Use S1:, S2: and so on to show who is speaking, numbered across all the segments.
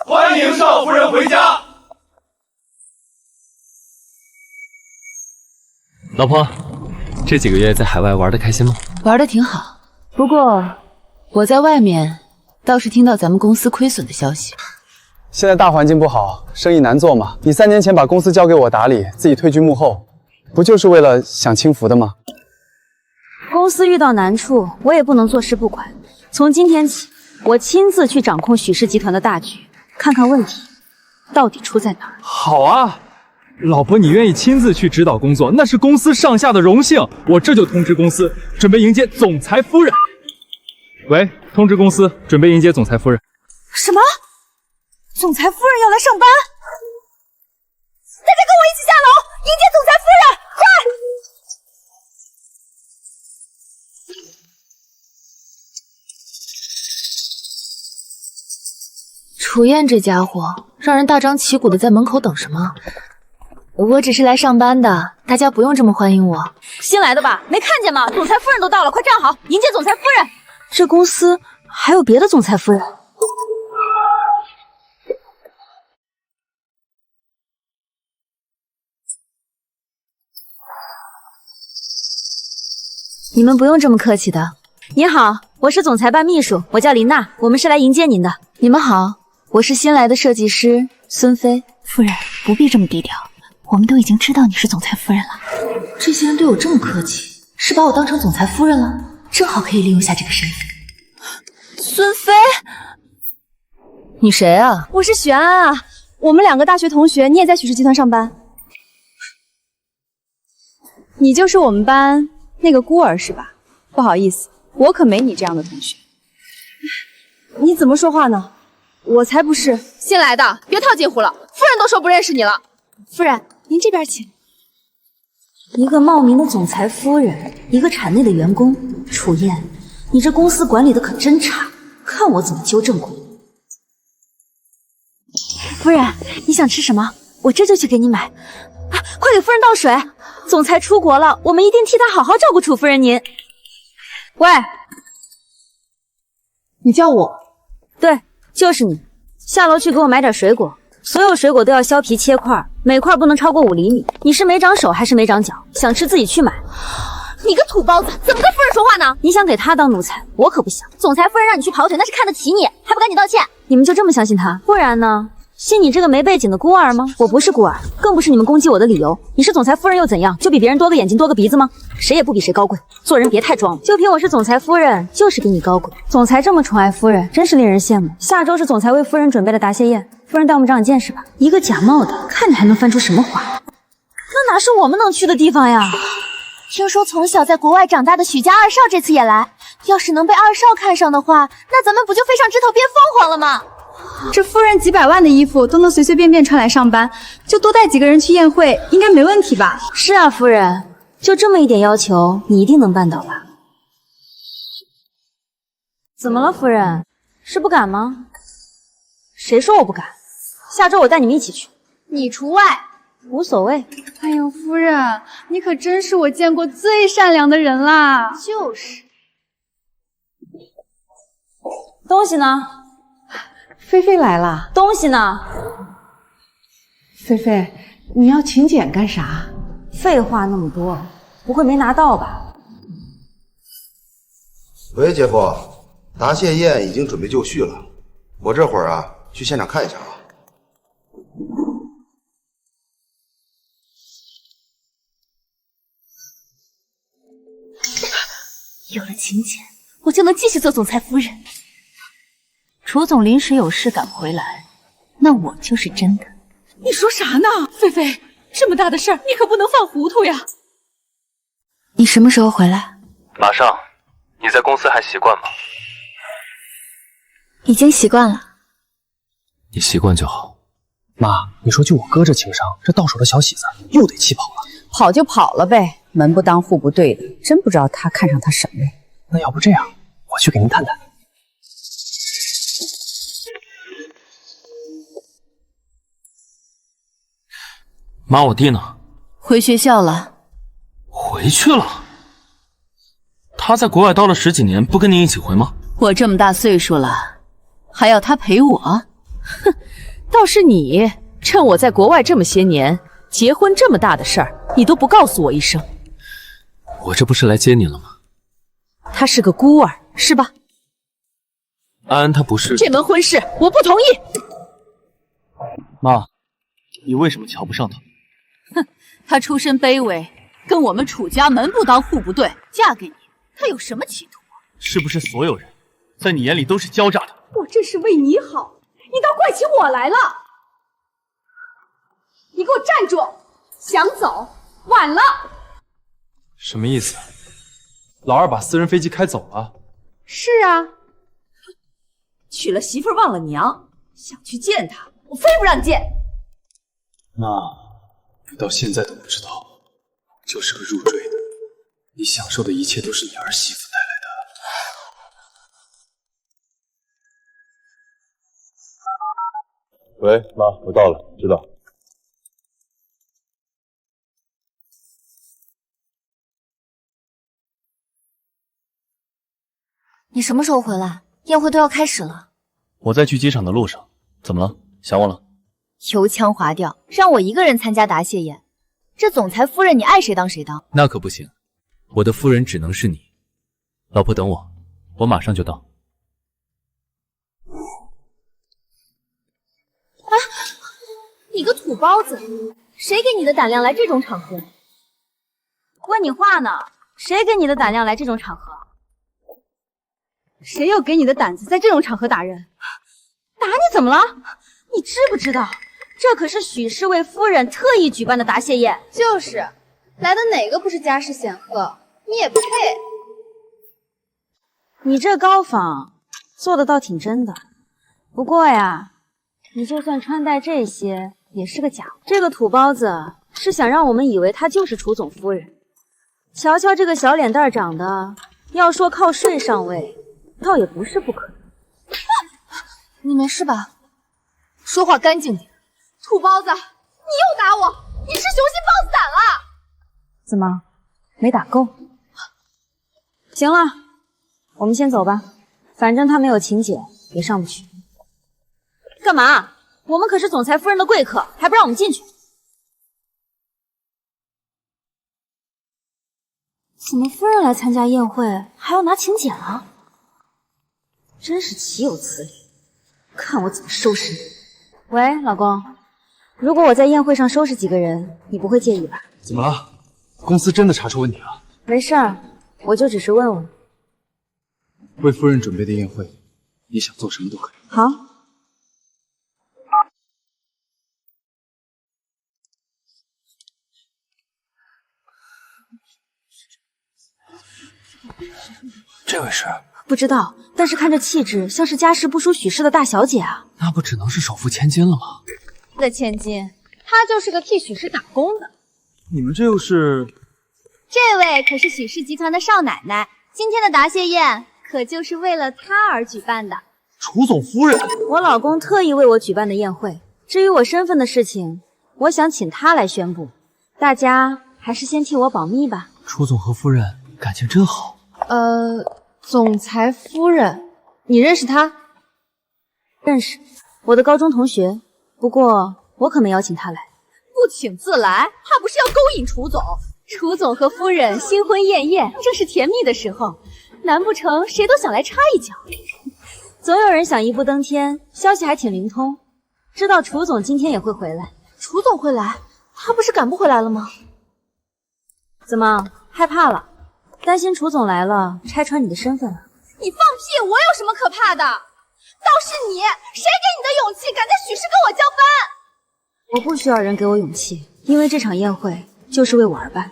S1: 欢迎少夫人回家。
S2: 老婆，这几个月在海外玩得开心吗？
S3: 玩得挺好，不过我在外面倒是听到咱们公司亏损的消息。
S4: 现在大环境不好，生意难做嘛。你3年前把公司交给我打理，自己退居幕后，不就是为了享清福的吗？
S5: 公司遇到难处，我也不能坐视不管。从今天起，我亲自去掌控许氏集团的大局，看看问题到底出在哪儿。
S6: 好啊，老婆，你愿意亲自去指导工作，那是公司上下的荣幸。我这就通知公司，准备迎接总裁夫人。喂，通知公司，准备迎接总裁夫人。
S5: 什么？总裁夫人要来上班？大家跟我一起下楼迎接总裁夫人，快！
S3: 楚燕这家伙让人大张旗鼓的在门口等什么？我只是来上班的，大家不用这么欢迎我。
S5: 新来的吧？没看见吗？总裁夫人都到了，快站好，迎接总裁夫人。这公司还有别的总裁夫人？你们不用这么客气的。你好，我是总裁办秘书，我叫林娜，我们是来迎接您的。
S3: 你们好，我是新来的设计师孙飞。
S7: 夫人不必这么低调，我们都已经知道你是总裁夫人了。
S3: 这些人对我这么客气，是把我当成总裁夫人了？正好可以利用下这个身份。
S5: 孙飞，
S3: 你谁啊？
S5: 我是许安安啊，我们2个大学同学，你也在许氏集团上班。你就是我们班那个孤儿是吧？不好意思，我可没你这样的同学。你怎么说话呢？我才不是
S8: 新来的，别套近乎了。夫人都说不认识你了。
S5: 夫人，您这边请。一个冒名的总裁夫人，一个产内的员工，楚燕，你这公司管理的可真差，看我怎么纠正过你。夫人，你想吃什么？我这就去给你买。啊，快给夫人倒水。总裁出国了，我们一定替他好好照顾楚夫人您。喂，
S3: 你叫我？
S5: 对，就是你。下楼去给我买点水果，所有水果都要削皮切块，每块不能超过5厘米。你是没长手还是没长脚？想吃自己去买。
S8: 你个土包子，怎么跟夫人说话呢？
S5: 你想给她当奴才，我可不想。
S8: 总裁夫人让你去跑腿，那是看得起你，还不赶紧道歉？
S5: 你们就这么相信她？不然呢？信你这个没背景的孤儿吗？我不是孤儿，更不是你们攻击我的理由。你是总裁夫人又怎样？就比别人多个眼睛多个鼻子吗？谁也不比谁高贵，做人别太装了。就凭我是总裁夫人，就是比你高贵。总裁这么宠爱夫人，真是令人羡慕。下周是总裁为夫人准备的答谢宴，夫人带我们长长见识吧。一个假冒的，看你还能翻出什么花？那哪是我们能去的地方呀？
S8: 听说从小在国外长大的许家2少这次也来，要是能被2少看上的话，那咱们不就飞上枝头变凤凰了吗？
S9: 这夫人几百万的衣服都能随随便便穿来上班，就多带几个人去宴会，应该没问题吧？
S5: 是啊，夫人，就这么一点要求，你一定能办到吧？怎么了，夫人？是不敢吗？谁说我不敢？下周我带你们一起去，
S8: 你除外。
S5: 无所谓。
S9: 哎呦，夫人，你可真是我见过最善良的人啦！
S8: 就是。
S5: 东西呢？
S10: 菲菲来了，
S5: 东西呢？
S10: 菲菲，你要请柬干啥？
S5: 废话那么多，不会没拿到吧？
S11: 喂，姐夫，答谢宴已经准备就绪了，我这会儿啊去现场看一下啊。
S7: 有了请柬，我就能继续做总裁夫人。楚总临时有事赶回来，那我就是真的。
S10: 你说啥呢？菲菲，这么大的事儿，你可不能犯糊涂呀！
S3: 你什么时候回来？
S2: 马上。你在公司还习惯吗？
S3: 已经习惯了。
S2: 你习惯就好。
S4: 妈，你说就我哥这情商，这到手的小喜子又得气跑了。
S12: 跑就跑了呗，门不当户不对的，真不知道他看上他什么人。
S4: 那要不这样，我去给您探探。
S2: 妈，我弟呢？
S3: 回学校了。
S2: 回去了？他在国外待了10几年，不跟您一起回吗？
S3: 我这么大岁数了，还要他陪我？哼，
S10: 倒是你，趁我在国外这么些年，结婚这么大的事儿，你都不告诉我一声。
S2: 我这不是来接你了吗？
S10: 她是个孤儿，是吧？
S2: 安安她不是……
S10: 这门婚事我不同意。
S6: 妈，你为什么瞧不上她？
S7: 哼，她出身卑微，跟我们楚家门不当户不对，嫁给你，她有什么企图？
S6: 是不是所有人在你眼里都是狡诈的？
S9: 我这是为你好，你倒怪起我来了！你给我站住！想走，晚了。
S6: 什么意思？老二把私人飞机开走了？
S9: 是啊，
S7: 娶了媳妇忘了娘，想去见她，我非不让见。
S4: 妈，你到现在都不知道，就是个入赘的，你享受的一切都是你儿媳妇带来的。
S11: 喂，妈，我到了，知道。
S3: 你什么时候回来？宴会都要开始了。
S6: 我在去机场的路上，怎么了？想我了？
S3: 油腔滑调，让我一个人参加答谢宴，这总裁夫人你爱谁当谁当。
S2: 那可不行，我的夫人只能是你。老婆，等我，我马上就到。
S3: 啊！你个土包子，谁给你的胆量来这种场合？
S5: 问你话呢，谁给你的胆量来这种场合？
S9: 谁又给你的胆子在这种场合打人？
S5: 打你怎么了？你知不知道，这可是许氏为夫人特意举办的答谢宴。
S8: 就是，来的哪个不是家世显赫？你也配？
S5: 你这高仿做的倒挺真的，不过呀，你就算穿戴这些，也是个假货。这个土包子是想让我们以为她就是楚总夫人。瞧瞧这个小脸蛋长得，要说靠睡上位，倒也不是不可能。
S3: 你没事吧？说话干净点。
S8: 土包子，你又打我！你是雄心豹子胆了？
S5: 怎么，没打够？行了，我们先走吧，反正他没有请柬，也上不去。干嘛？我们可是总裁夫人的贵客，还不让我们进去？怎么夫人来参加宴会还要拿请柬啊？真是岂有此理！看我怎么收拾你！喂，老公，如果我在宴会上收拾几个人，你不会介意吧？
S4: 怎么了？公司真的查出问题了？
S5: 没事儿，我就只是问问。
S4: 为夫人准备的宴会，你想做什么都可以。
S5: 好。
S2: 这位是？
S5: 不知道，但是看这气质，像是家世不输许氏的大小姐啊。
S2: 那不只能是首富千金了吗？
S8: 的千金，她就是个替许氏打工的。
S6: 你们这又是？
S8: 这位可是许氏集团的少奶奶，今天的答谢宴可就是为了她而举办的。
S6: 楚总夫人，
S5: 我老公特意为我举办的宴会。至于我身份的事情，我想请他来宣布，大家还是先替我保密吧。
S2: 楚总和夫人感情真好。
S3: 总裁夫人，你认识她？
S5: 认识，我的高中同学。不过我可没邀请她来。
S8: 不请自来，怕不是要勾引楚总？楚总和夫人新婚宴宴，正是甜蜜的时候，难不成谁都想来插一脚？
S5: 总有人想一步登天，消息还挺灵通。知道楚总今天也会回来。
S3: 楚总会来？他不是赶不回来了吗？
S5: 怎么害怕了？担心楚总来了拆穿你的身份了？
S8: 你放屁！我有什么可怕的？倒是你，谁给你的勇气敢在许氏跟我交班？
S5: 我不需要人给我勇气，因为这场宴会就是为我而办。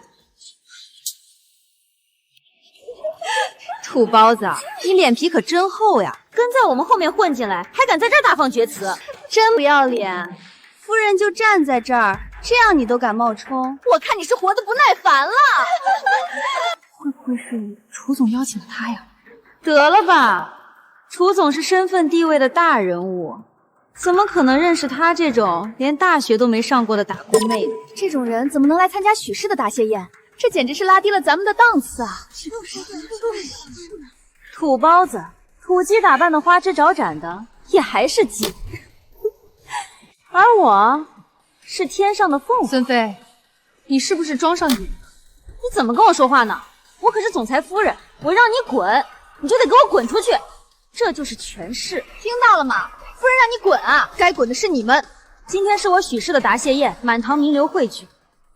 S8: 土包子，你脸皮可真厚呀！
S5: 跟在我们后面混进来，还敢在这儿大放厥词，
S8: 真不要脸！夫人就站在这儿，这样你都敢冒充？我看你是活得不耐烦了。
S9: 会不会是楚总邀请了他呀？
S5: 得了吧，楚总是身份地位的大人物，怎么可能认识他这种连大学都没上过的打工妹子？
S8: 这种人怎么能来参加许氏的答谢宴？这简直是拉低了咱们的档次啊！
S5: 土包子，土鸡打扮的花枝招展的，也还是鸡。而我是天上的凤凰。
S9: 孙妃，你是不是装上瘾？
S5: 你怎么跟我说话呢？我可是总裁夫人，我让你滚，你就得给我滚出去，这就是权势。
S8: 听到了吗？夫人让你滚啊！该滚的是你们。
S5: 今天是我许氏的答谢宴，满堂名流汇聚，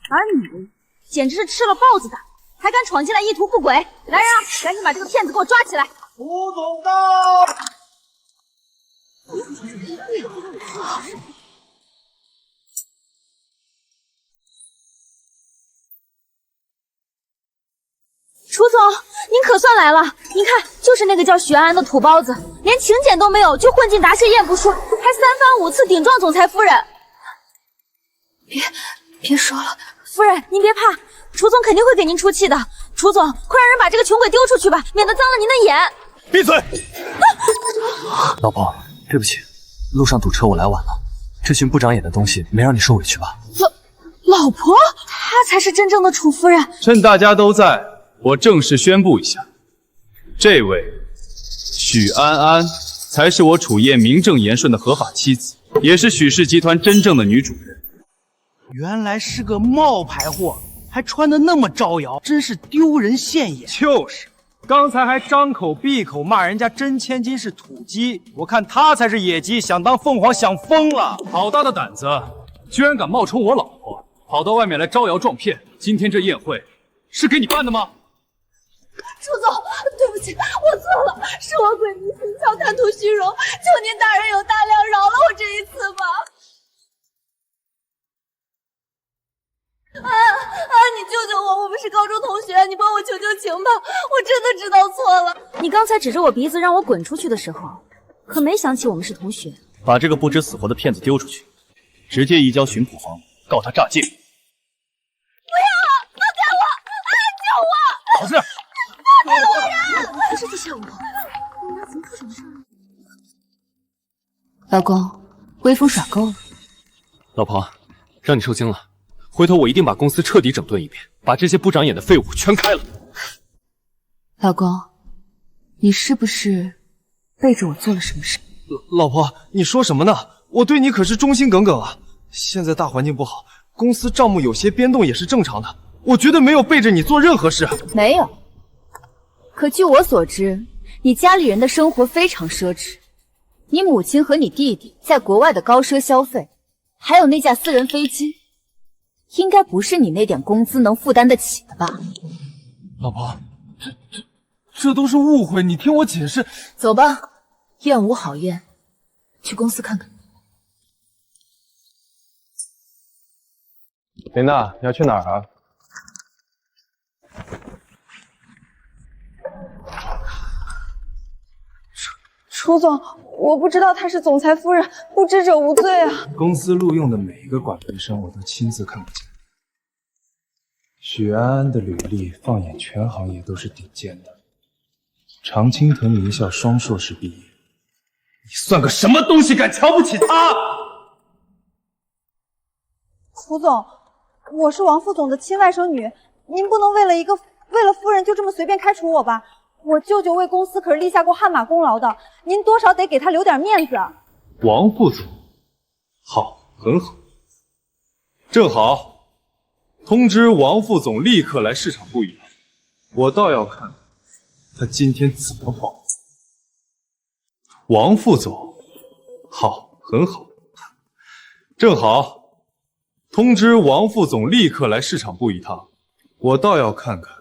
S5: 而你简直是吃了豹子胆，还敢闯进来意图不轨！来人啊，赶紧把这个骗子给我抓起来！
S1: 吴总到。
S5: 楚总，您可算来了！您看，就是那个叫许安安的土包子，连请柬都没有就混进答谢宴不说，还3番5次顶撞总裁夫人。
S3: 别说了，
S5: 夫人您别怕，楚总肯定会给您出气的。楚总，快让人把这个穷鬼丢出去吧，免得脏了您的眼。
S4: 闭嘴！老婆，对不起，路上堵车我来晚了，这群不长眼的东西没让你受委屈吧？
S5: 老婆，她才是真正的楚夫人。
S6: 趁大家都在，我正式宣布一下，这位许安安才是我楚业名正言顺的合法妻子，也是许氏集团真正的女主人。
S13: 原来是个冒牌货，还穿得那么招摇，真是丢人现眼。
S6: 就是，刚才还张口闭口骂人家真千金是土鸡，我看他才是野鸡，想当凤凰想疯了。好大的胆子，居然敢冒充我老婆，跑到外面来招摇撞骗。今天这宴会是给你办的吗？
S8: 楚总，对不起，我错了，是我鬼迷心窍，贪图虚荣，求您大人有大量，饶了我这一次吧。你救救我！我们是高中同学，你帮我求求情吧！我真的知道错了。
S5: 你刚才指着我鼻子让我滚出去的时候，可没想起我们是同学。
S4: 把这个不知死活的骗子丢出去，直接移交巡捕房，告他诈戒。
S8: 不要！放开我！救我！
S4: 好事！
S8: 放开我呀！
S3: 不是在吓我，那怎么出什么事了？老公，威风耍够了。
S4: 老婆，让你受惊了。回头我一定把公司彻底整顿一遍，把这些不长眼的废物全开了。
S3: 老公，你是不是背着我做了什么事？
S14: 老婆，你说什么呢？我对你可是忠心耿耿啊！现在大环境不好，公司账目有些变动也是正常的，我绝对没有背着你做任何事。
S3: 没有。可据我所知，你家里人的生活非常奢侈，你母亲和你弟弟在国外的高奢消费，还有那架私人飞机。应该不是你那点工资能负担得起的吧？
S14: 老婆，这都是误会，你听我解释。
S3: 走吧，宴无好宴，去公司看看。
S14: 琳娜，你要去哪儿啊？
S9: 楚总，我不知道她是总裁夫人，不知者无罪啊。
S14: 公司录用的每一个管培生，我都亲自看过检。许安安的履历放眼全行业都是顶尖的，常青藤名校双硕士毕业，你算个什么东西，敢瞧不起他？
S9: 楚总，我是王副总的亲外甥女，您不能为了夫人就这么随便开除我吧？我舅舅为公司可是立下过汗马功劳的，您多少得给他留点面子。
S6: 王副总，好，很好，正好。通知王副总立刻来市场部一趟，我倒要看他今天怎么报。王副总，好，很好，正好。通知王副总立刻来市场部一趟，我倒要看看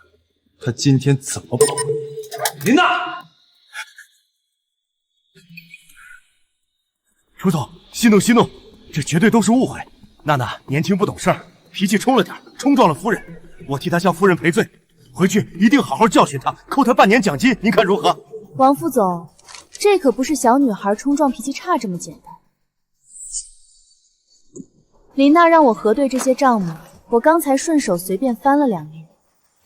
S6: 他今天怎么报。
S14: 琳娜，
S13: 楚总，息怒息怒，这绝对都是误会。娜娜年轻不懂事儿，脾气冲了点，冲撞了夫人，我替她向夫人赔罪，回去一定好好教训她，扣她半年奖金，您看如何？
S3: 王副总，这可不是小女孩冲撞脾气差这么简单。林娜让我核对这些账目，我刚才顺手随便翻了2页，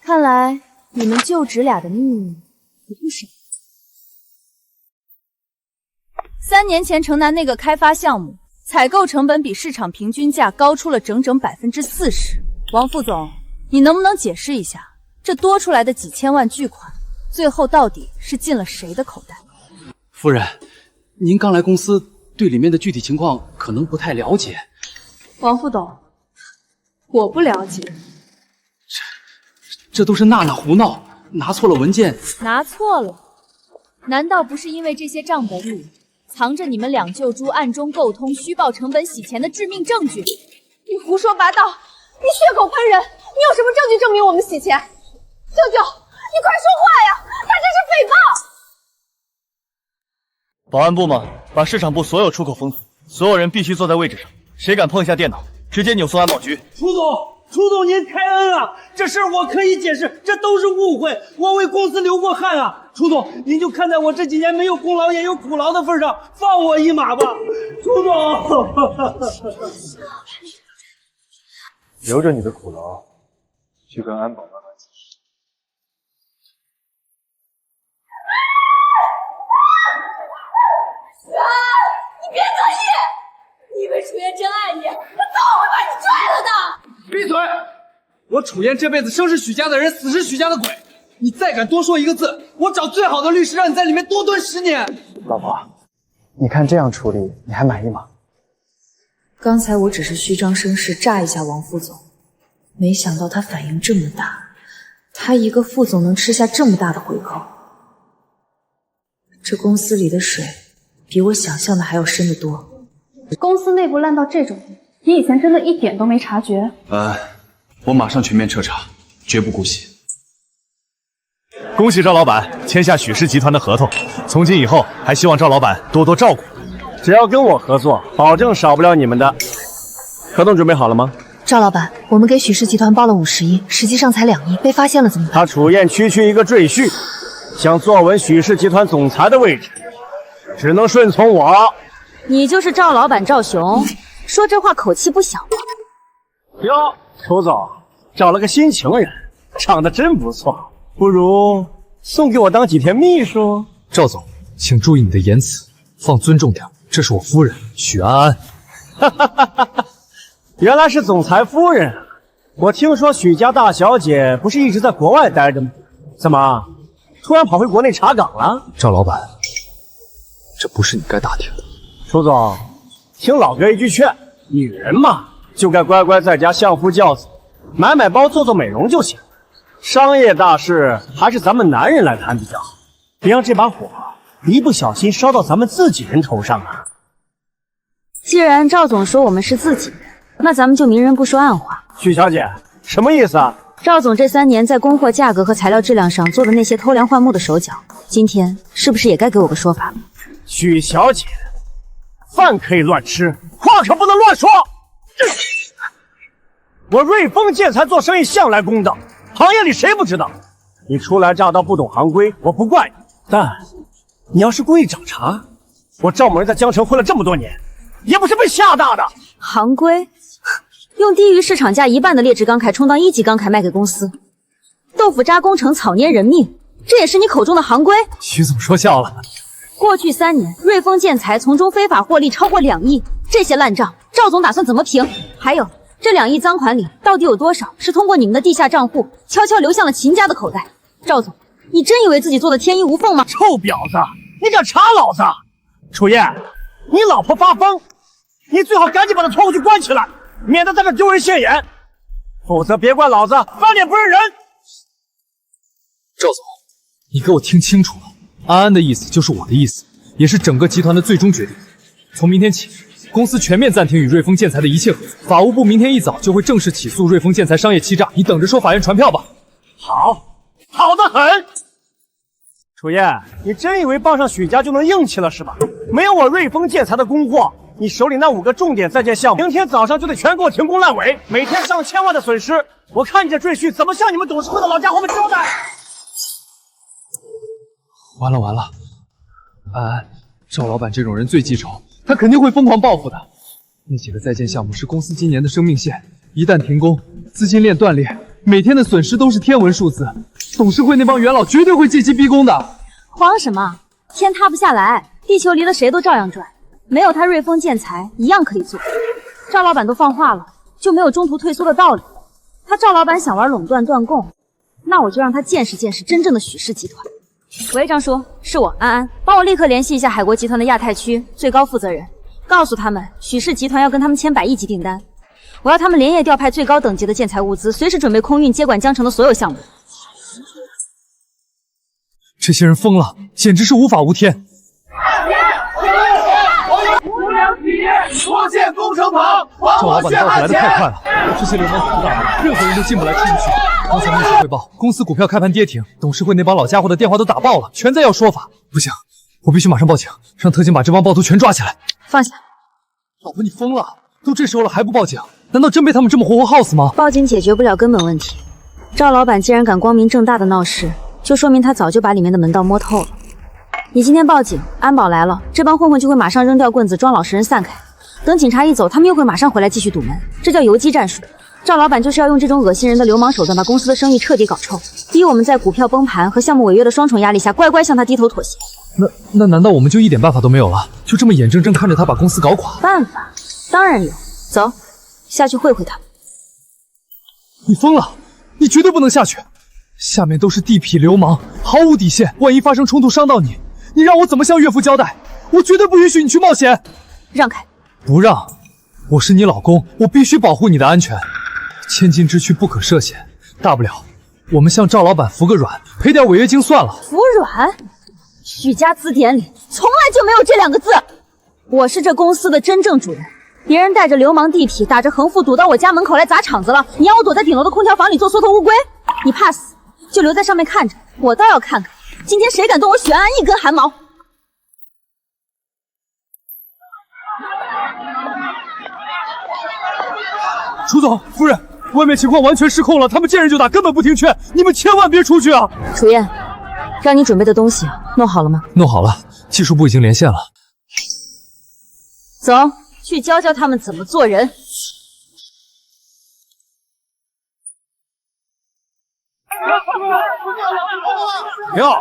S3: 看来你们舅侄俩的秘密也不少。3年前城南那个开发项目，采购成本比市场平均价高出了整整40%。王副总，你能不能解释一下，这多出来的几千万巨款，最后到底是进了谁的口袋？
S4: 夫人，您刚来公司对里面的具体情况可能不太了解。
S8: 王副董，我不了解。
S4: 这都是娜娜胡闹，拿错了文件。
S3: 拿错了？难道不是因为这些账本里藏着你们两舅猪暗中构通、虚报成本洗钱的致命证据？
S8: 你胡说八道！你血口喷人！你有什么证据证明我们洗钱？舅舅，你快说话呀！他这是诽谤！
S13: 保安部吗？把市场部所有出口封死，所有人必须坐在位置上，谁敢碰一下电脑，直接扭送安保局。
S1: 楚总您开恩啊！这事儿我可以解释，这都是误会，我为公司流过汗啊！楚总，您就看在我这几年没有功劳也有苦劳的份上，放我一马吧！楚总，
S14: 留着你的苦劳，去跟安保妈妈解释。
S8: 你别得意！你以为楚言真爱你，他早会把你踹了的！
S4: 闭嘴！我楚言这辈子生是许家的人，死是许家的鬼。你再敢多说一个字，我找最好的律师让你在里面多蹲10年。
S14: 老婆，你看这样处理，你还满意吗？
S7: 刚才我只是虚张声势炸一下王副总，没想到他反应这么大，他一个副总能吃下这么大的回扣。这公司里的水比我想象的还要深得多。
S9: 公司内部烂到这种地步，你以前真的一点都没察觉？
S4: 我马上全面彻查，绝不姑息。
S13: 恭喜赵老板签下许氏集团的合同，从今以后还希望赵老板多多照顾。
S15: 只要跟我合作，保证少不了你们的。合同准备好了吗？
S7: 赵老板，我们给许氏集团报了50亿，实际上才2亿，被发现了怎么办？
S15: 他楚燕区一个赘婿，想坐稳许氏集团总裁的位置，只能顺从我。
S5: 你就是赵老板赵雄，说这话口气不小吧？
S15: 哟，楚总找了个新情人，长得真不错，不如送给我当几天秘书？
S2: 赵总，请注意你的言辞，放尊重点，这是我夫人许安安。
S15: 哈哈哈哈哈！原来是总裁夫人。我听说许家大小姐不是一直在国外待着吗？怎么突然跑回国内查岗了？
S2: 赵老板，这不是你该打听的。
S15: 楚总，听老哥一句劝，女人嘛，就该乖乖在家相夫教子，买包做美容就行。商业大事还是咱们男人来谈比较好，别让这把火一不小心烧到咱们自己人头上啊！
S5: 既然赵总说我们是自己人，那咱们就明人不说暗话。
S15: 许小姐，什么意思啊？
S5: 赵总这3年在供货价格和材料质量上做的那些偷梁换木的手脚，今天是不是也该给我个说法？
S15: 许小姐，饭可以乱吃，话可不能乱说。我瑞丰建材做生意向来公道，行业里谁不知道？你初来乍到不懂行规，我不怪你。但你要是故意找茬，我赵某人在江城混了这么多年，也不是被吓大的。
S5: 行规？用低于市场价1半的劣质钢铠充当1级钢铠卖给公司，豆腐渣工程草捏人命，这也是你口中的行规？
S2: 徐总说笑了。
S5: 过去3年，瑞丰建材从中非法获利超过2亿，这些烂账，赵总打算怎么评？还有，这2亿赃款里到底有多少是通过你们的地下账户悄悄流向了秦家的口袋？赵总，你真以为自己做的天衣无缝吗？
S15: 臭婊子，你敢查老子？楚燕，你老婆发疯，你最好赶紧把她拖回去关起来，免得在这丢人现眼，否则别怪老子翻脸不认人。
S2: 赵总，你给我听清楚了，安安的意思就是我的意思，也是整个集团的最终决定。从明天起，公司全面暂停与瑞丰建材的一切合作。法务部明天一早就会正式起诉瑞丰建材商业欺诈，你等着收法院传票吧。
S15: 好得很。楚燕，你真以为傍上许家就能硬气了是吧？没有我瑞丰建材的供货，你手里那5个重点在建项目，明天早上就得全给我停工烂尾，每天上千万的损失，我看你这赘婿怎么向你们董事会的老家伙们交代？
S2: 完了，安安，赵老板这种人最记仇，他肯定会疯狂报复的。那几个在建项目是公司今年的生命线，一旦停工，资金链断裂，每天的损失都是天文数字。董事会那帮元老绝对会借机逼宫的。
S5: 慌什么？天塌不下来，地球离了谁都照样转，没有他瑞丰建材一样可以做。赵老板都放话了，就没有中途退缩的道理。他赵老板想玩垄断断供，那我就让他见识见识真正的许氏集团。喂，张叔，是我安安，帮我立刻联系一下海国集团的亚太区最高负责人，告诉他们许氏集团要跟他们签100亿级订单，我要他们连夜调派最高等级的建材物资，随时准备空运接管江城的所有项目。
S2: 这些人疯了，简直是无法无天。
S16: 无良企业出现工程旁，
S2: 赵老板的报复来得太快了，这些流氓可不大，任何人都进不来出不去。刚才秘书汇报，公司股票开盘跌停，董事会那帮老家伙的电话都打爆了，全在要说法。不行，我必须马上报警，让特警把这帮暴徒全抓起来。
S5: 放下。
S2: 老婆，你疯了？都这时候了还不报警？难道真被他们这么活活耗死吗？
S5: 报警解决不了根本问题。赵老板既然敢光明正大的闹事，就说明他早就把里面的门道摸透了。你今天报警，安保来了，这帮混混就会马上扔掉棍子，装老实人散开。等警察一走，他们又会马上回来继续堵门，这叫游击战术。赵老板就是要用这种恶心人的流氓手段，把公司的生意彻底搞臭，逼我们在股票崩盘和项目违约的双重压力下，乖乖向他低头妥协。
S2: 那难道我们就一点办法都没有了？就这么眼睁睁看着他把公司搞垮？
S5: 办法当然有，走，下去会会他们。
S2: 你疯了！你绝对不能下去！下面都是地痞流氓，毫无底线。万一发生冲突伤到你，你让我怎么向岳父交代？我绝对不允许你去冒险！
S5: 让开！
S2: 不让！我是你老公，我必须保护你的安全。千金之躯不可涉险，大不了我们向赵老板服个软，赔点违约金算了。
S5: 服软？许家字典里从来就没有这2个字。我是这公司的真正主人，别人带着流氓地痞，打着横幅堵到我家门口来砸场子了，你要我躲在顶楼的空调房里做缩头乌龟？你怕死就留在上面看着，我倒要看看今天谁敢动我许安安一根汗毛。
S2: 楚总，夫人，外面情况完全失控了，他们见人就打，根本不听劝，你们千万别出去啊！
S5: 楚燕，让你准备的东西弄好了吗？
S2: 弄好了，技术部已经连线了。
S5: 走，去教教他们怎么做人。
S6: 哟，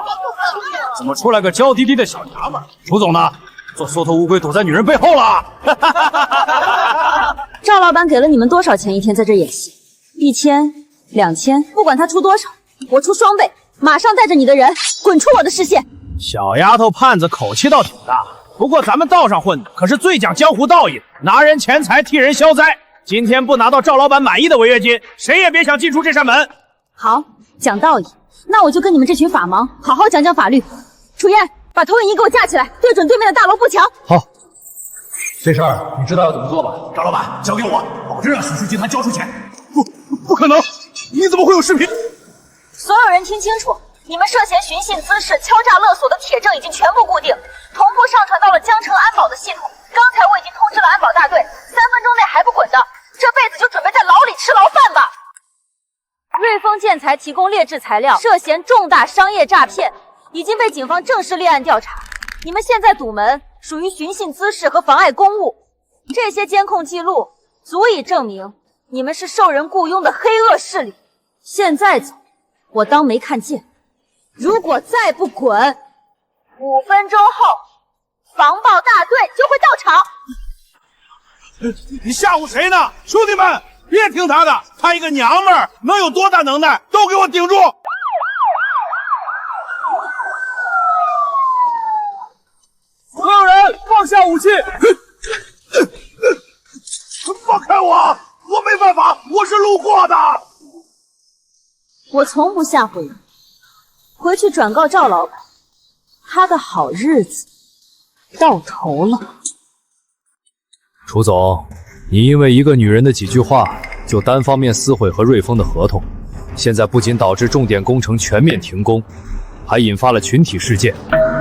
S6: 怎么出来个娇滴滴的小娘们？楚总呢？做缩头乌龟躲在女人背后了。
S5: 赵老板给了你们多少钱一天在这演戏？1000、2000，不管他出多少，我出双倍。马上带着你的人滚出我的视线！
S15: 小丫头盼子口气倒挺大，不过咱们道上混的可是最讲江湖道义的，拿人钱财替人消灾。今天不拿到赵老板满意的违约金，谁也别想进出这扇门。
S5: 好，讲道义，那我就跟你们这群法盲好好讲讲法律。楚燕，把投影仪给我架起来，对准对面的大楼步墙。
S2: 好。
S13: 这事儿你知道要怎么做吧？赵老板，交给我，保证让许氏集团交出钱。
S15: 不可能！你怎么会有视频？
S5: 所有人听清楚，你们涉嫌寻衅滋事、敲诈勒索的铁证已经全部固定，同步上传到了江城安保的系统。刚才我已经通知了安保大队，3分钟内还不滚的，这辈子就准备在牢里吃牢饭吧。瑞丰建材提供劣质材料，涉嫌重大商业诈骗，已经被警方正式立案调查。你们现在堵门属于寻衅滋事和妨碍公务，这些监控记录足以证明你们是受人雇佣的黑恶势力。现在走，我当没看见。如果再不滚，5分钟后防暴大队就会到场。
S15: 你吓唬谁呢？兄弟们，别听他的，他一个娘们儿能有多大能耐？都给我顶住！
S2: 所有人放下武器！
S15: 放开我！我没办法，我是路过的。
S5: 我从不吓唬人，回去转告赵老板，他的好日子到头了。
S4: 楚总，你因为一个女人的几句话，就单方面撕毁和瑞丰的合同，现在不仅导致重点工程全面停工，还引发了群体事件，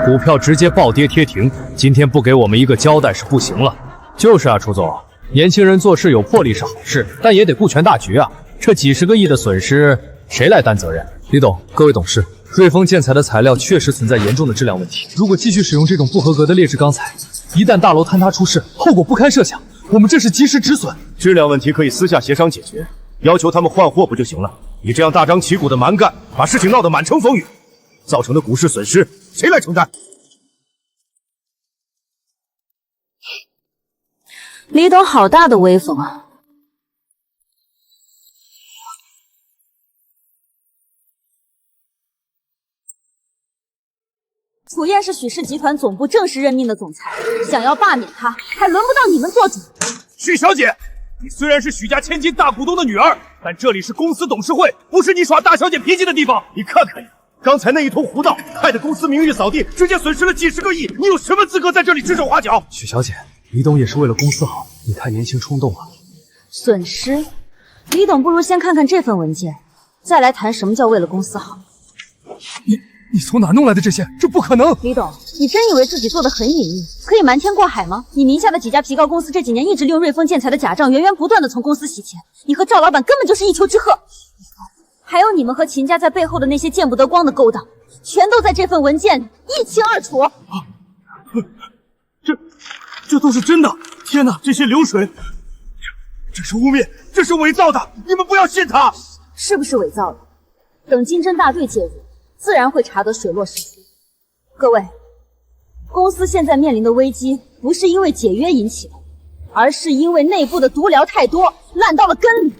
S4: 股票直接暴跌跌停。今天不给我们一个交代是不行了。就是啊，楚总，年轻人做事有魄力是好事，但也得顾全大局啊。这几十个亿的损失，谁来担责任？李董，各位董事，瑞丰建材的材料确实存在严重的质量问题。如果继续使用这种不合格的劣质钢材，一旦大楼坍塌出事，后果不堪设想。我们这是及时止损。
S13: 质量问题可以私下协商解决，要求他们换货不就行了？你这样大张旗鼓的蛮干，把事情闹得满城风雨，造成的股市损失谁来承担？
S5: 李董好大的威风啊！楚燕是许氏集团总部正式任命的总裁，想要罢免她，还轮不到你们做主。
S13: 许小姐，你虽然是许家千金大股东的女儿，但这里是公司董事会，不是你耍大小姐脾气的地方。你看看呀，刚才那一通胡闹，害得公司名誉扫地，直接损失了几十个亿，你有什么资格在这里指手画脚？
S2: 许小姐，李董也是为了公司好，你太年轻冲动了。
S5: 损失？李董不如先看看这份文件，再来谈什么叫为了公司好。
S2: 你从哪弄来的这些？这不可能！
S5: 李董，你真以为自己做的很隐秘，可以瞒天过海吗？你名下的几家皮膏公司这几年一直利用瑞丰建材的假账，源源不断的从公司洗钱，你和赵老板根本就是一丘之貉。还有你们和秦家在背后的那些见不得光的勾当，全都在这份文件里一清二楚。
S13: 这都是真的！天哪，这些流水，这是污蔑，这是伪造的！你们不要信他！
S5: 是不是伪造的？等经侦大队介入，自然会查得水落石出。各位，公司现在面临的危机，不是因为解约引起的，而是因为内部的毒瘤太多，烂到了根里。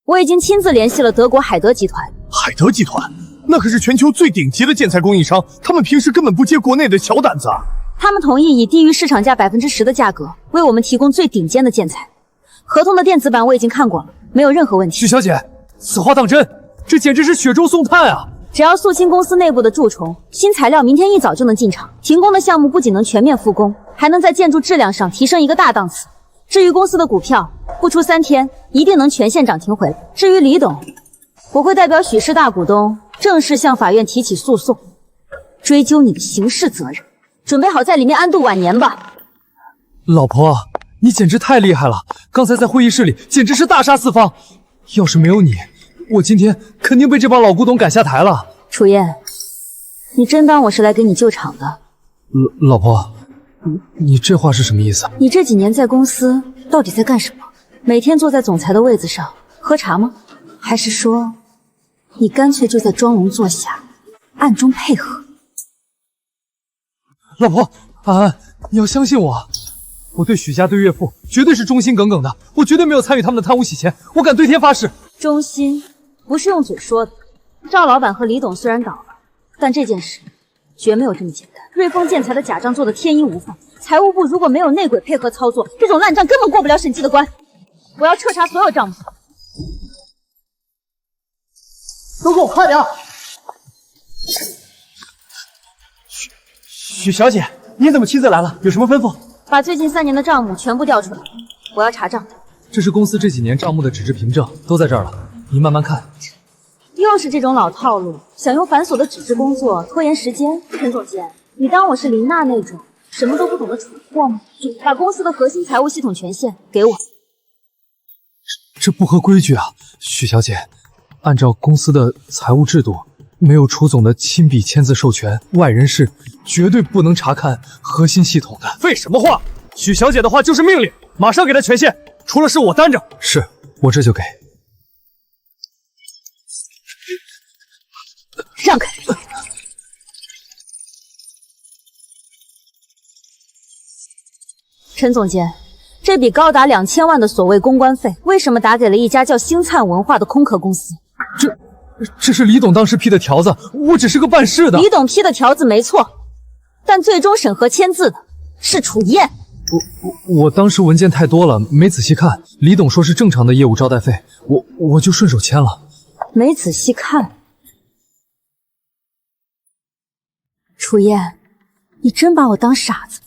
S5: 我已经亲自联系了德国海德集团。
S13: 海德集团那可是全球最顶级的建材供应商，他们平时根本不接国内的小单子啊！
S5: 他们同意以低于市场价10%的价格为我们提供最顶尖的建材。合同的电子版我已经看过了，没有任何问题。
S2: 许小姐，此话当真？这简直是雪中送炭啊！
S5: 只要肃清公司内部的蛀虫，新材料明天一早就能进场。停工的项目不仅能全面复工，还能在建筑质量上提升一个大档次。至于公司的股票，不出3天一定能全线涨停回来。至于李董，我会代表许氏大股东正式向法院提起诉讼，追究你的刑事责任。准备好在里面安度晚年吧。
S2: 老婆，你简直太厉害了！刚才在会议室里简直是大杀四方，要是没有你，我今天肯定被这帮老古董赶下台了。
S5: 楚燕，你真当我是来给你救场的？
S2: 老婆，你这话是什么意思？
S5: 你这几年在公司到底在干什么？每天坐在总裁的位子上喝茶吗？还是说你干脆就在装聋作哑，暗中配合？
S2: 老婆，安安，你要相信我，我对许家对岳父绝对是忠心耿耿的，我绝对没有参与他们的贪污洗钱，我敢对天发誓。
S5: 忠心不是用嘴说的。赵老板和李董虽然倒了，但这件事绝没有这么简单。瑞丰建材的假账做的天衣无缝，财务部如果没有内鬼配合操作，这种烂账根本过不了审计的关。我要彻查所有账目。
S15: 都给我快点！许小姐，你怎么亲自来了？有什么吩咐？
S5: 把最近3年的账目全部调出来，我要查账。
S2: 这是公司这几年账目的纸质凭证，都在这儿了，您慢慢看。
S5: 又是这种老套路，想用繁琐的纸质工作拖延时间。陈总监，你当我是林娜那种什么都不懂的蠢货吗？把公司的核心财务系统权限给我。
S2: 这不合规矩啊，许小姐，按照公司的财务制度，没有楚总的亲笔签字授权，外人是绝对不能查看核心系统的。
S6: 废什么话！许小姐的话就是命令，马上给她权限，除了事我担着。
S2: 是，我这就给。
S5: 让开！陈总监，这笔高达2000万的所谓公关费，为什么打给了一家叫星灿文化的空壳公司？
S2: 这是李董当时批的条子，我只是个办事的。
S5: 李董批的条子没错，但最终审核签字的是楚燕。
S2: 我当时文件太多了，没仔细看。李董说是正常的业务招待费，我就顺手签了。
S5: 没仔细看。楚燕，你真把我当傻子？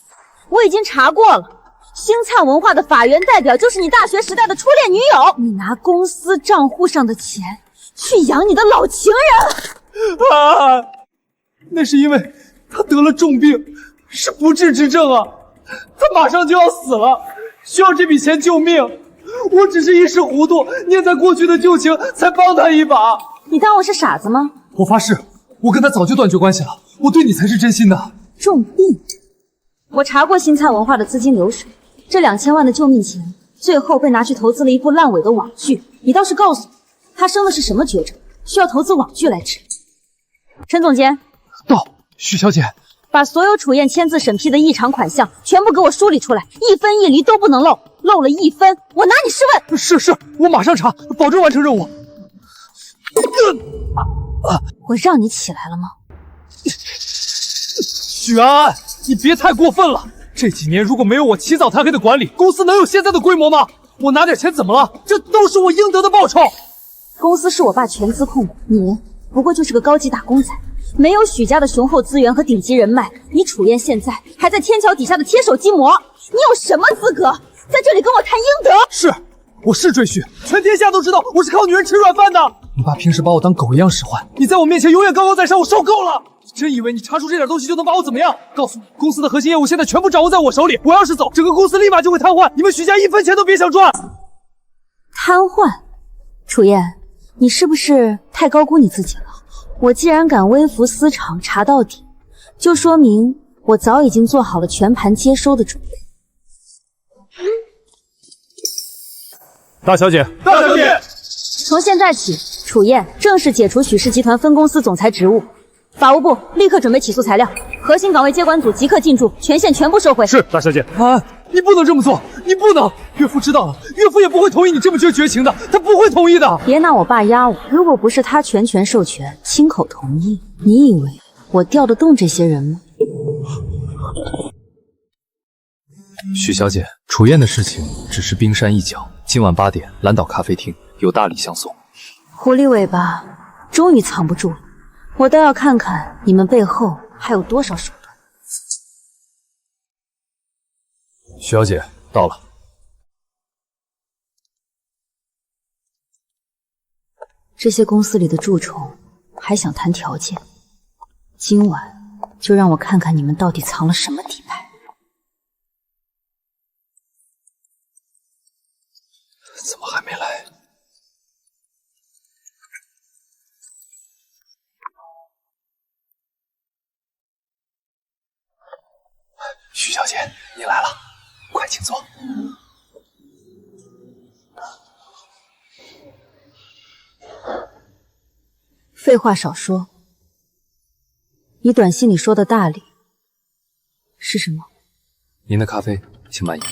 S5: 我已经查过了，星灿文化的法源代表就是你大学时代的初恋女友。你拿公司账户上的钱去养你的老情人
S2: 啊！那是因为他得了重病，是不治之症啊，他马上就要死了，需要这笔钱救命。我只是一时糊涂，念在过去的旧情，才帮他一把。
S5: 你当我是傻子吗？
S2: 我发誓，我跟他早就断绝关系了，我对你才是真心的。
S5: 重病？我查过星灿文化的资金流水，这2000万的救命钱，最后被拿去投资了一部烂尾的网剧。你倒是告诉我，他生的是什么绝症，需要投资网剧来治？陈总监，
S2: 到。许小姐，
S5: 把所有楚燕签字审批的异常款项全部给我梳理出来，1分1厘都不能漏，漏了1分，我拿你试问。
S2: 是，我马上查，保证完成任务。
S5: 我让你起来了吗？
S2: 许安安，你别太过分了！这几年如果没有我起早贪黑的管理，公司能有现在的规模吗？我拿点钱怎么了？这都是我应得的报酬。
S5: 公司是我爸全资控股，你不过就是个高级打工仔，没有许家的雄厚资源和顶级人脉，你楚燕现在还在天桥底下的贴手机膜，你有什么资格在这里跟我谈应得？
S2: 是，我是赘婿，全天下都知道我是靠女人吃软饭的。你爸平时把我当狗一样使唤，你在我面前永远高高在上，我受够了。你真以为你查出这点东西就能把我怎么样？告诉你，公司的核心业务现在全部掌握在我手里，我要是走，整个公司立马就会瘫痪，你们许家一分钱都别想赚。
S5: 瘫痪？楚燕，你是不是太高估你自己了？我既然敢微服私访查到底，就说明我早已经做好了全盘接收的准备。
S6: 大小姐，大小姐，
S5: 从现在起，楚燕正式解除许氏集团分公司总裁职务。法务部立刻准备起诉材料，核心岗位接管组即刻进驻，权限全部收回。
S6: 是，大小姐。
S2: 安，你不能这么做，你不能！岳父知道了，岳父也不会同意你这么绝情的，他不会同意的。
S5: 别拿我爸压我，如果不是他全权授权、亲口同意，你以为我调得动这些人吗？
S4: 许小姐，楚燕的事情只是冰山一角，今晚8点，蓝岛咖啡厅有大礼相送。
S5: 狐狸尾巴终于藏不住了，我倒要看看你们背后还有多少手段。
S4: 许小姐，到了。
S5: 这些公司里的蛀虫还想谈条件，今晚就让我看看你们到底藏了什么底牌。
S4: 怎么还没来？许小姐，你来了，快请坐。
S5: 废话少说，你短信里说的大礼是什么？
S4: 您的咖啡，请慢饮。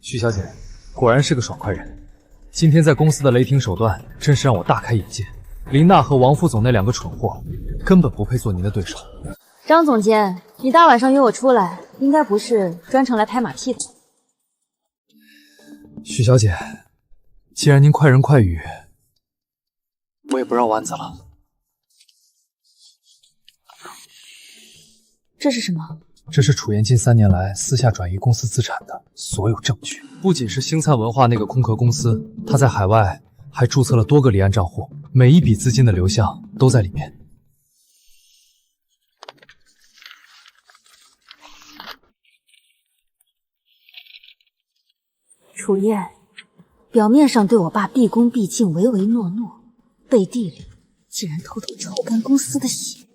S4: 许小姐，果然是个爽快人。今天在公司的雷霆手段，真是让我大开眼界。林娜和王副总那两个蠢货，根本不配做您的对手。
S5: 张总监，你大晚上约我出来，应该不是专程来拍马屁的。
S4: 许小姐，既然您快人快语，我也不绕弯子了。
S5: 这是什么？
S4: 这是楚燕近3年来私下转移公司资产的所有证据。不仅是星灿文化那个空壳公司，他在海外还注册了多个离岸账户，每一笔资金的流向都在里面。
S5: 楚燕表面上对我爸毕恭毕敬、唯唯诺诺，背地里竟然偷偷抽干公司的血。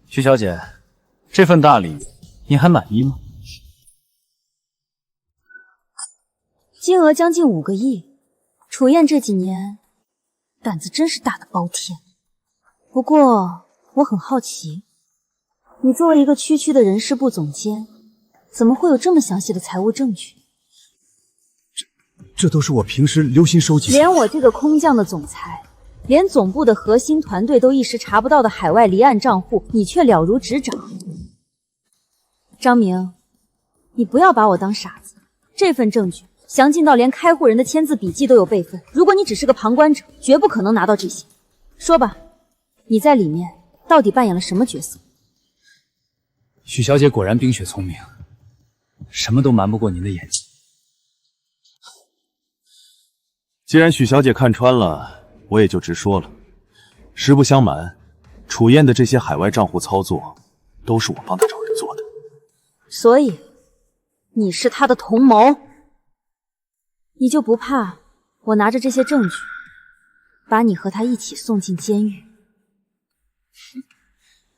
S17: 徐小姐，这份大礼您还满意吗？
S5: 金额将近5个亿，楚燕这几年胆子真是大的包天。不过我很好奇，你作为一个区区的人事部总监，怎么会有这么详细的财务证据？
S13: 这都是我平时留心收集。
S5: 连我这个空降的总裁，连总部的核心团队都一时查不到的海外离岸账户，你却了如指掌。张明，你不要把我当傻子，这份证据详尽到连开户人的签字笔记都有备份。如果你只是个旁观者，绝不可能拿到这些。说吧，你在里面到底扮演了什么角色？
S17: 许小姐果然冰雪聪明，什么都瞒不过您的眼睛。
S13: 既然许小姐看穿了，我也就直说了。实不相瞒，楚燕的这些海外账户操作，都是我帮她找人做的。
S5: 所以，你是他的同谋？你就不怕我拿着这些证据，把你和他一起送进监狱？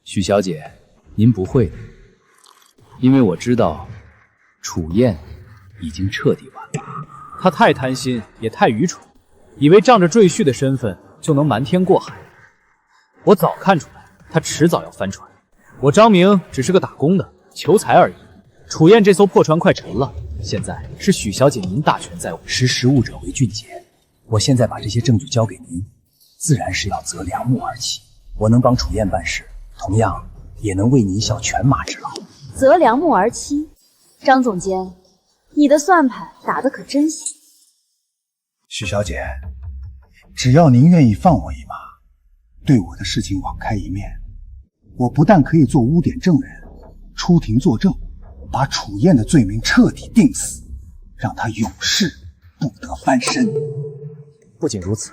S17: 许小姐，您不会的，因为我知道楚燕已经彻底完了。他太贪心，也太愚蠢，以为仗着赘婿的身份就能瞒天过海。我早看出来，他迟早要翻船。我张明只是个打工的，求财而已。楚燕这艘破船快沉了，现在是许小姐您大权在握，识时务者为俊杰。我现在把这些证据交给您，自然是要择良木而起。我能帮楚燕办事，同样
S18: 也能为你小犬马之劳。
S5: 择良木而栖，张总监，你的算盘打得可真响。
S18: 许小姐，只要您愿意放我一马，对我的事情网开一面，我不但可以做污点证人，出庭作证，把楚燕的罪名彻底定死，让她永世不得翻身。
S17: 不仅如此，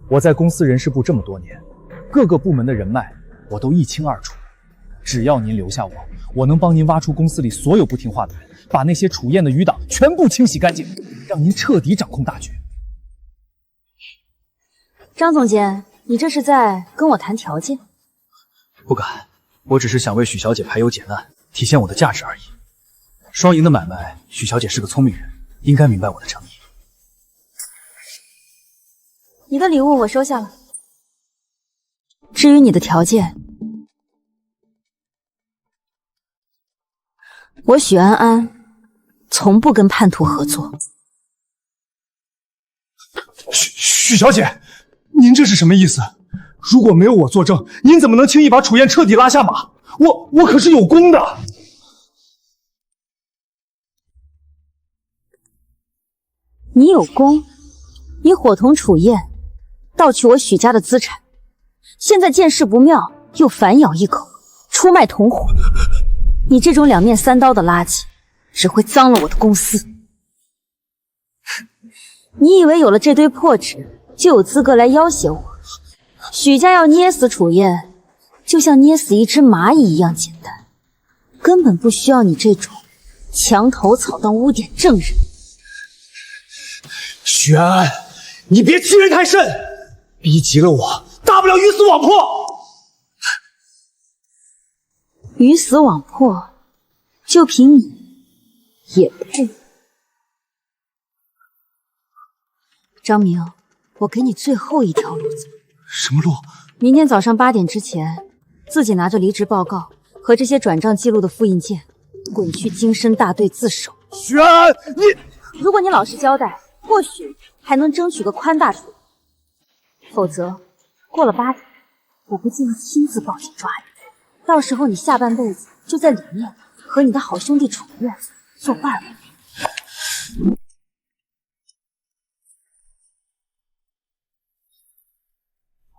S17: 我在公司人事部这么多年，各个部门的人脉我都一清二楚。只要您留下我，我能帮您挖出公司里所有不听话的人，把那些楚燕的余党全部清洗干净，让您彻底掌控大局。
S5: 张总监，你这是在跟我谈条件？
S17: 不敢，我只是想为许小姐排忧解难，体现我的价值而已。双赢的买卖，许小姐是个聪明人，应该明白我的诚意。
S5: 你的礼物我收下了。至于你的条件，我许安安从不跟叛徒合作。
S15: 许小姐，您这是什么意思？如果没有我作证，您怎么能轻易把楚燕彻底拉下马？我可是有功的。
S5: 你有功？你伙同楚燕盗取我许家的资产，现在见势不妙，又反咬一口，出卖同伙。你这种两面三刀的垃圾，只会脏了我的公司。你以为有了这堆破纸，就有资格来要挟我？许家要捏死楚燕，就像捏死一只蚂蚁一样简单，根本不需要你这种墙头草当污点证人。
S15: 许安安，你别欺人太甚，逼急了我，大不了鱼死网破。
S5: 鱼死网破，就凭你也配？张明，我给你最后一条路走。
S15: 什么路？
S5: 明天早上8点之前，自己拿着离职报告和这些转账记录的复印件，滚去京深大队自首。
S15: 许安安，
S5: 如果你老实交代，或许还能争取个宽大处理。否则，过了8点，我不介意亲自报警抓你。到时候你下半辈子就在里面和你的好兄弟楚燕作伴儿。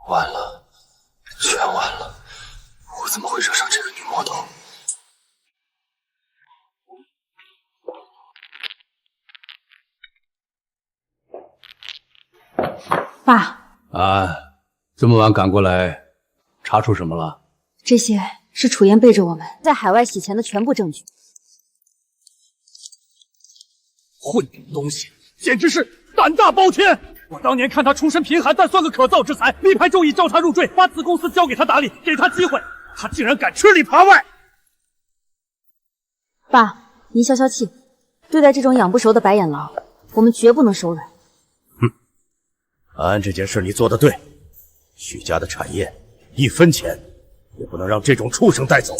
S14: 完了，全完了！我怎么会惹上这个女魔头？
S5: 爸，
S19: 这么晚赶过来，查出什么了？
S5: 这些是楚燕背着我们在海外洗钱的全部证据。
S6: 混账东西，简直是胆大包天！我当年看他出身贫寒，但算个可造之才，力排众议召他入赘，把子公司交给他打理，给他机会，他竟然敢吃里扒外！
S5: 爸，您消消气，对待这种养不熟的白眼狼，我们绝不能手软。
S13: 安安这件事你做得对，许家的产业1分钱也不能让这种畜生带走。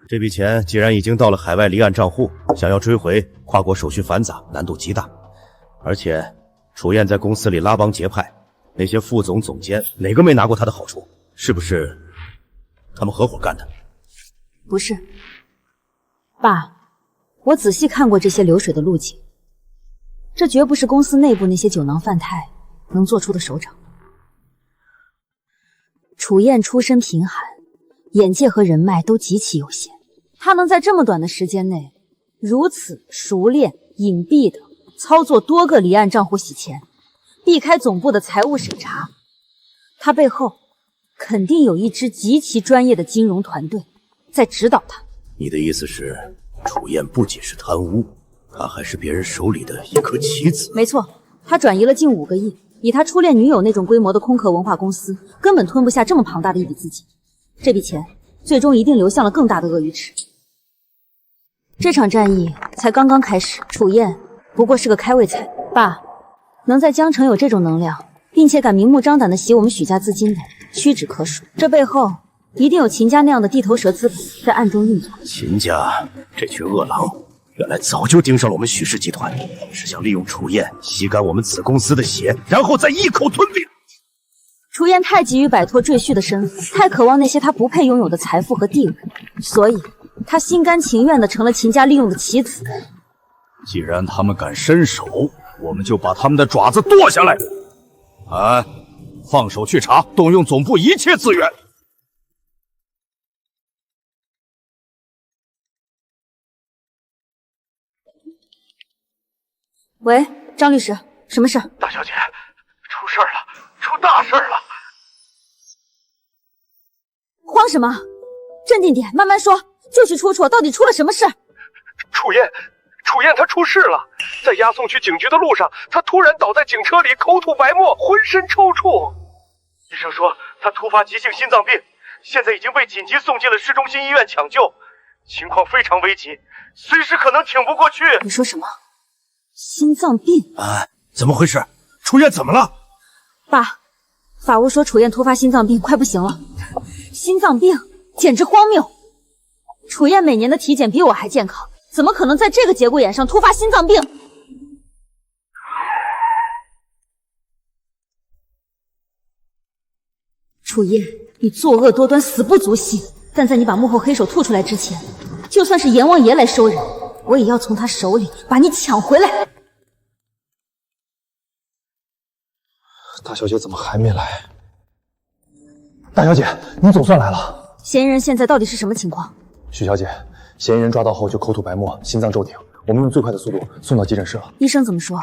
S13: 这笔钱既然已经到了海外离岸账户，想要追回，跨国手续繁杂，难度极大。而且楚燕在公司里拉帮结派，那些副总、总监哪个没拿过他的好处？是不是他们合伙干的？
S5: 不是，爸，我仔细看过这些流水的路径，这绝不是公司内部那些酒囊饭太能做出的手掌。楚燕出身贫寒，眼界和人脉都极其有限，她能在这么短的时间内如此熟练隐蔽的操作多个离岸账户洗钱，避开总部的财务审查，她背后肯定有一支极其专业的金融团队在指导她。
S13: 你的意思是，楚燕不仅是贪污，她还是别人手里的一颗棋子？
S5: 没错，她转移了近5个亿，以她初恋女友那种规模的空壳文化公司，根本吞不下这么庞大的一笔资金。这笔钱最终一定流向了更大的鳄鱼池。这场战役才刚刚开始，楚燕不过是个开胃菜。爸，能在江城有这种能量，并且敢明目张胆地洗我们许家资金的，屈指可数。这背后一定有秦家那样的地头蛇资本在暗中运作。
S13: 秦家这群恶狼，原来早就盯上了我们许氏集团，是想利用楚燕吸干我们子公司的血，然后再一口吞并。
S5: 楚燕太急于摆脱赘婿的身份，太渴望那些他不配拥有的财富和地位，所以他心甘情愿地成了秦家利用的棋子。
S4: 既然他们敢伸手，我们就把他们的爪子剁下来。放手去查，动用总部一切资源。
S5: 喂，张律师，什么事？
S13: 大小姐，出事了，出大事了！
S5: 慌什么？镇定点，慢慢说。就是楚，到底出了什么事？
S13: 楚燕她出事了，在押送去警局的路上，她突然倒在警车里，口吐白沫，浑身抽搐。医生说她突发急性心脏病，现在已经被紧急送进了市中心医院抢救，情况非常危急，随时可能挺不过去。
S5: 你说什么？心脏病？
S13: 怎么回事？楚燕怎么了？
S5: 爸，法务说楚燕突发心脏病，快不行了。心脏病简直荒谬！楚燕每年的体检比我还健康，怎么可能在这个节骨眼上突发心脏病？楚燕，你作恶多端，死不足惜。但在你把幕后黑手吐出来之前，就算是阎王爷来收人，我也要从他手里把你抢回来。
S2: 大小姐怎么还没来？大小姐，您总算来了。
S5: 嫌疑人现在到底是什么情况？
S2: 许小姐，嫌疑人抓到后就口吐白沫，心脏骤停，我们用最快的速度送到急诊室了。
S5: 医生怎么说？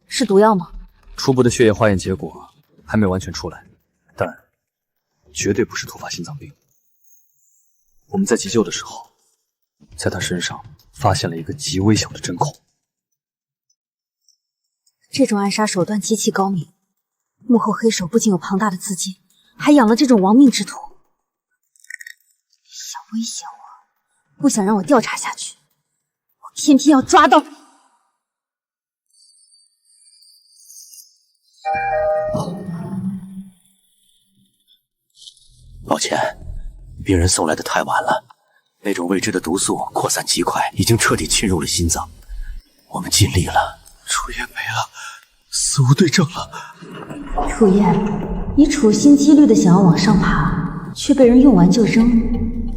S5: 是毒药吗？
S4: 初步的血液化验结果还没完全出来，但绝对不是突发心脏病。我们在急救的时候，在他身上发现了一个极微小的针孔。
S5: 这种暗杀手段极其高明，幕后黑手不仅有庞大的资金，还养了这种亡命之徒。想威胁我，不想让我调查下去，我偏偏要抓到你。
S20: 抱歉，病人送来的太晚了，那种未知的毒素扩散极快，已经彻底侵入了心脏。我们尽力了。
S13: 楚燕没了，死无对证了。
S5: 楚燕，你处心积虑的想要往上爬，却被人用完就扔，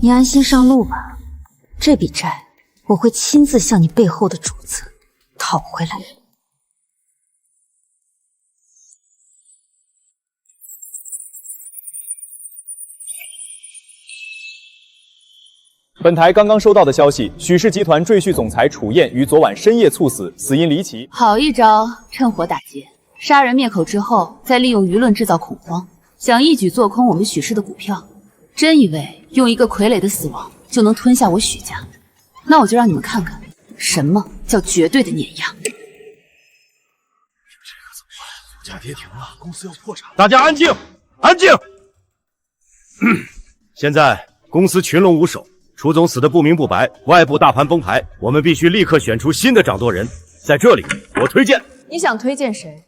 S5: 你安心上路吧。这笔债我会亲自向你背后的主子讨回来。
S21: 本台刚刚收到的消息，许氏集团赘婿总裁楚燕于昨晚深夜猝死，死因离奇。
S10: 好一招，趁火打劫，杀人灭口之后，再利用舆论制造恐慌，想一举做空我们许氏的股票。真以为用一个傀儡的死亡就能吞下我许家？那我就让你们看看，什么叫绝对的碾压。
S13: 这个怎么办？股价跌停了，公司要破产。大家安静，安静。现在公司群龙无首。楚总死得不明不白，外部大盘崩盘，我们必须立刻选出新的掌舵人。在这里，我推荐。
S10: 你想推荐谁？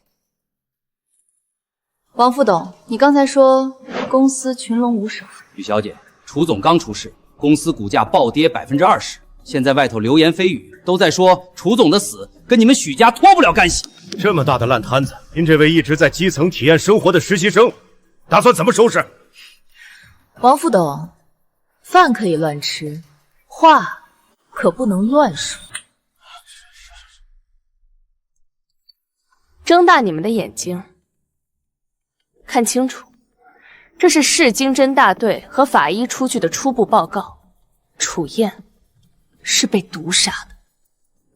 S10: 王副董，你刚才说公司群龙无首。
S17: 许小姐，楚总刚出事，公司股价暴跌20%，现在外头流言蜚语都在说楚总的死跟你们许家脱不了干系。
S13: 这么大的烂摊子，您这位一直在基层体验生活的实习生，打算怎么收拾？
S10: 王副董。饭可以乱吃，话可不能乱说。睁大你们的眼睛，看清楚，这是市经侦大队和法医出具的初步报告。楚燕是被毒杀的，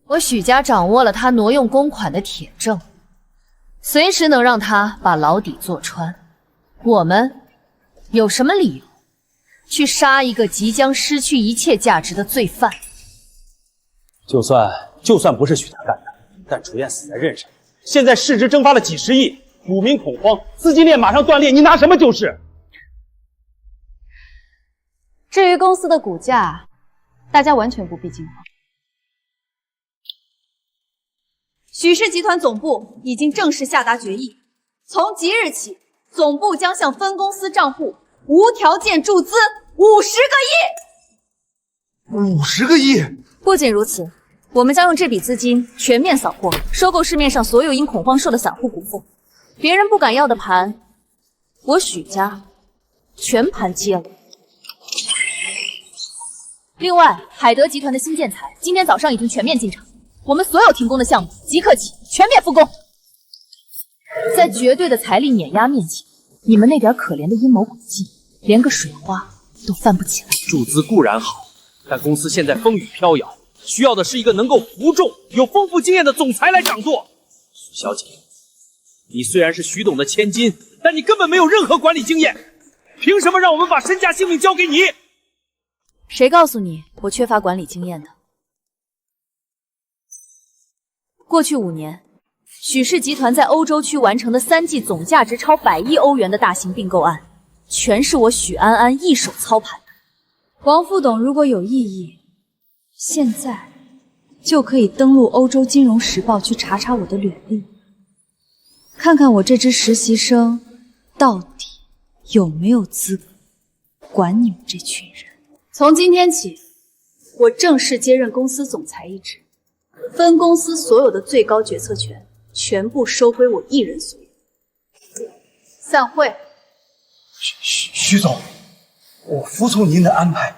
S10: 我许家掌握了他挪用公款的铁证，随时能让他把牢底坐穿。我们有什么理由去杀一个即将失去一切价值的罪犯？
S15: 就算不是许家干的，但楚燕死在任上，现在市值蒸发了几十亿，股民恐慌，资金链马上断裂，你拿什么救市？
S8: 至于公司的股价，大家完全不必惊慌。
S9: 许氏集团总部已经正式下达决议，从即日起，总部将向分公司账户无条件注资50个亿
S13: ！50个亿！
S5: 不仅如此，我们将用这笔资金全面扫货，收购市面上所有因恐慌受的散户股份。别人不敢要的盘，
S10: 我许家全盘接了。
S3: 另外，海德集团的新建材今天早上已经全面进场，我们所有停工的项目即刻起全面复工。在绝对的财力碾压面前，你们那点可怜的阴谋诡计，连个水花都翻不起来。
S17: 注资固然好，但公司现在风雨飘摇，需要的是一个能够服众、有丰富经验的总裁来掌舵。许小姐，你虽然是许董的千金，但你根本没有任何管理经验，凭什么让我们把身家性命交给你？
S3: 谁告诉你我缺乏管理经验的？过去5年，许氏集团在欧洲区完成的3记总价值超100亿欧元的大型并购案，全是我许安安一手操盘的。
S7: 王副董如果有异议，现在就可以登录欧洲金融时报去查查我的履历，看看我这只实习生到底有没有资格管你们这群人。从今天起，我正式接任公司总裁一职，分公司所有的最高决策权全部收归我一人所有。散会。
S18: 徐总，我服从您的安排。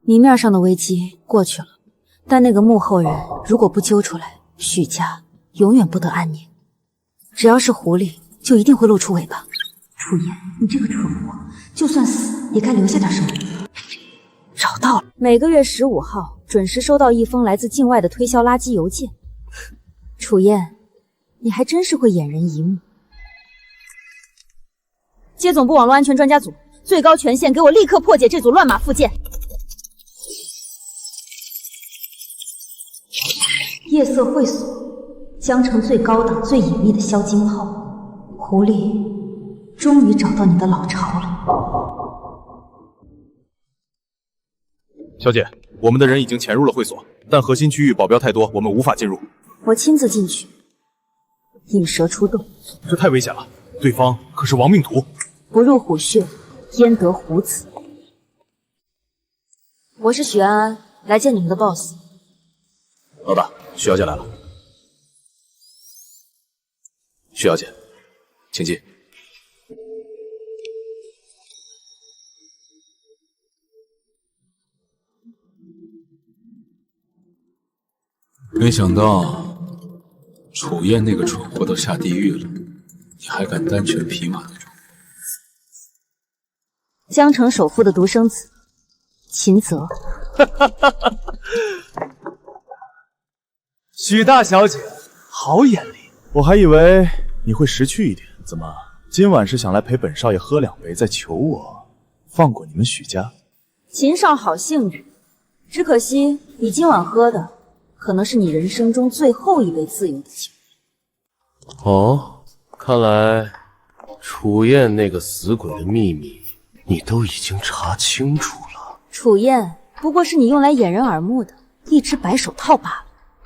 S5: 明面上的危机过去了，但那个幕后人如果不揪出来，许家永远不得安宁。只要是狐狸，就一定会露出尾巴。楚言，你这个蠢货，就算死也该留下点什么。找到了，每个月15号准时收到一封来自境外的推销垃圾邮件。楚燕，你还真是会掩人一目。接总部网络安全专家组，最高权限给我立刻破解这组乱码附件。夜色会所，江城最高档、最隐秘的销金炮。狐狸，终于找到你的老巢了。
S21: 小姐，我们的人已经潜入了会所，但核心区域保镖太多，我们无法进入。
S5: 我亲自进去，引蛇出洞。
S21: 这太危险了，对方可是亡命徒。
S5: 不入虎穴，焉得虎子？我是许安安，来见你们的 boss。
S21: 老大，许小姐来了。许小姐，请进。
S14: 没想到楚燕那个蠢货都下地狱了，你还敢单拳匹马的冲？
S5: 江城首富的独生子秦泽。
S6: 许大小姐好眼力，
S21: 我还以为你会识趣一点，怎么今晚是想来陪本少爷喝2杯，再求我放过你们许家？
S5: 秦少好兴致，只可惜你今晚喝的可能是你人生中最后一杯自由的酒。
S20: 哦，看来楚燕那个死鬼的秘密你都已经查清楚了。
S5: 楚燕不过是你用来掩人耳目的一只白手套罢了。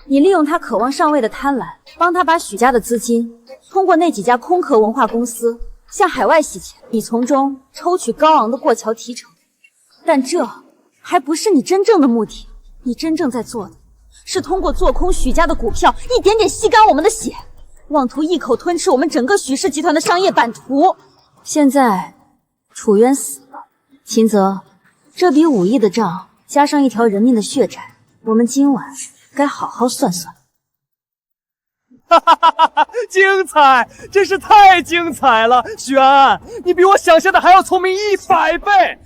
S5: 你利用他渴望上位的贪婪，帮他把许家的资金通过那几家空壳文化公司向海外洗钱，你从中抽取高昂的过桥提成。但这还不是你真正的目的，你真正在做的是通过做空许家的股票，一点点吸干我们的血，妄图一口吞吃我们整个许氏集团的商业版图。现在楚渊死了，秦泽，这笔5亿的账加上1条人命的血债，我们今晚该好好算算。
S6: 精彩，真是太精彩了！许安安，你比我想象的还要聪明100倍。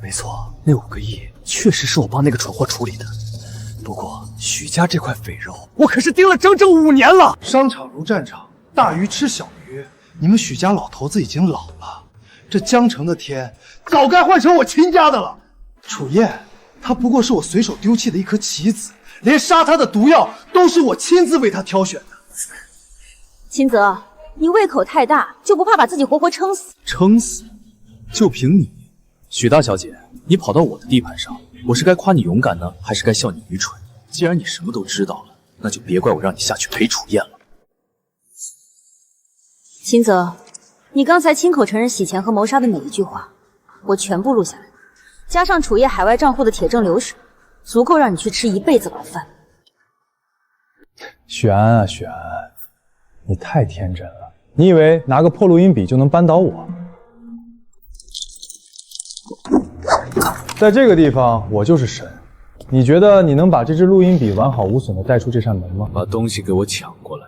S2: 没错，那5个亿确实是我帮那个蠢货处理的。不过许家这块肥肉，
S6: 我可是盯了整整5年了。
S18: 商场如战场，大鱼吃小鱼。你们许家老头子已经老了，这江城的天早该换成我秦家的了。楚燕，她不过是我随手丢弃的一颗棋子，连杀她的毒药都是我亲自为她挑选的。
S5: 秦泽，你胃口太大，就不怕把自己活活撑死？
S4: 撑死？就凭你，许大小姐，你跑到我的地盘上，我是该夸你勇敢呢，还是该笑你愚蠢？既然你什么都知道了，那就别怪我让你下去陪楚燕了。
S5: 秦泽，你刚才亲口承认洗钱和谋杀的每一句话，我全部录下来，加上楚业海外账户的铁证流水，足够让你去吃一辈子牢饭。
S14: 许安啊，许安，你太天真了，你以为拿个破录音笔就能扳倒我？在这个地方，我就是神。你觉得你能把这支录音笔完好无损的带出这扇门吗？
S4: 把东西给我抢过来。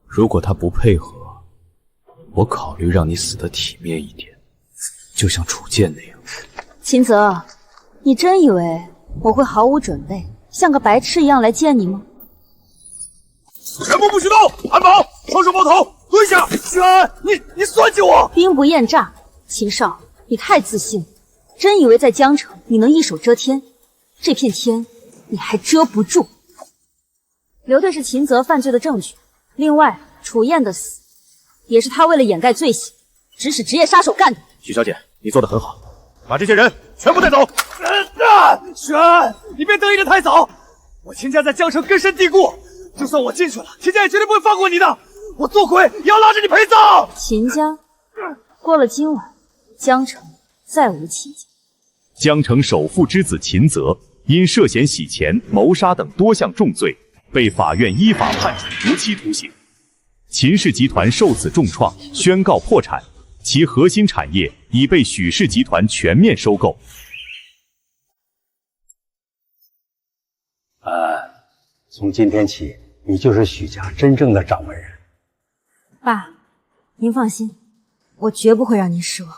S4: 如果他不配合，我考虑让你死得体面一点，就像楚剑那样。
S5: 秦泽，你真以为我会毫无准备，像个白痴一样来见你吗？
S13: 全部不许动！安保，双手抱头，蹲下！徐安，你算计我！
S5: 兵不厌诈，秦少，你太自信了，真以为在江城你能一手遮天？这片天你还遮不住。留的是秦泽犯罪的证据，另外楚燕的死也是他为了掩盖罪行，指使职业杀手干的。
S13: 许小姐，你做得很好，把这些人全部带走。
S6: 许安，你别得意的太早。我秦家在江城根深蒂固，就算我进去了，秦家也绝对不会放过你的。我做鬼也要拉着你陪葬。
S5: 秦家过了今晚，江城再无秦家。
S12: 江城首富之子秦泽因涉嫌洗钱、谋杀等多项重罪，被法院依法判处无期徒刑。秦氏集团受此重创，宣告破产，其核心产业已被许氏集团全面收购。
S22: 从今天起，你就是许家真正的掌门人。
S5: 爸，您放心，我绝不会让您失望。